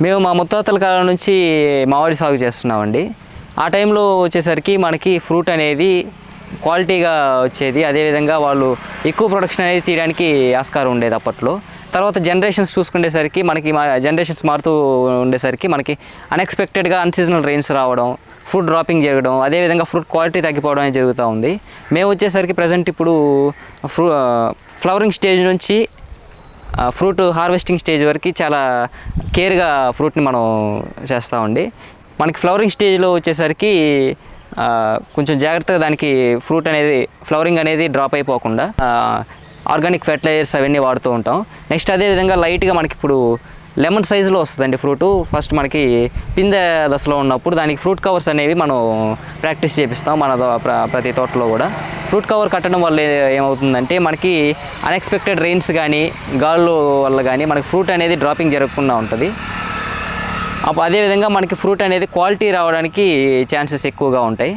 మేము మా ముత్తాతల కాలం నుంచి మామిడి సాగు చేస్తున్నామండి. ఆ టైంలో వచ్చేసరికి మనకి ఫ్రూట్ అనేది క్వాలిటీగా వచ్చేది. అదేవిధంగా వాళ్ళు ఎక్కువ ప్రొడక్షన్ అనేది తీయడానికి ఆస్కారం ఉండేది అప్పట్లో. తర్వాత జనరేషన్స్ చూసుకునేసరికి మనకి జనరేషన్స్ మారుతూ ఉండేసరికి మనకి అన్ఎక్స్పెక్టెడ్గా అన్సీజనల్ రెయిన్స్ రావడం, ఫ్రూట్ డ్రాపింగ్ జరగడం, అదేవిధంగా ఫ్రూట్ క్వాలిటీ తగ్గిపోవడం అనేది జరుగుతూ ఉంది. మేము వచ్చేసరికి ప్రజెంట్ ఇప్పుడు ఫ్లవరింగ్ స్టేజ్ నుంచి ఫ్రూట్ హార్వెస్టింగ్ స్టేజ్ వరకు చాలా కేర్గా ఫ్రూట్ని మనం చేస్తామండి. మనకి ఫ్లవరింగ్ స్టేజ్లో వచ్చేసరికి కొంచెం జాగ్రత్తగా దానికి ఫ్లవరింగ్ అనేది డ్రాప్ అయిపోకుండా ఆర్గానిక్ ఫెర్టిలైజర్స్ అవన్నీ వాడుతూ ఉంటాం. నెక్స్ట్ అదేవిధంగా లైట్గా మనకి ఇప్పుడు లెమన్ సైజులో వస్తుందండి ఫ్రూటు. ఫస్ట్ మనకి పిందె దశలో ఉన్నప్పుడు దానికి ఫ్రూట్ కవర్స్ అనేవి మనం ప్రాక్టీస్ చేపిస్తాం మన ప్రతి తోటలో కూడా. ఫ్రూట్ కవర్ కట్టడం వల్ల ఏమవుతుందంటే మనకి అన్ఎక్స్పెక్టెడ్ రెయిన్స్ కానీ గాళ్ళు వల్ల కానీ మనకి ఫ్రూట్ అనేది డ్రాపింగ్ జరగకుండా ఉంటుంది. అదేవిధంగా మనకి ఫ్రూట్ అనేది క్వాలిటీ రావడానికి ఛాన్సెస్ ఎక్కువగా ఉంటాయి.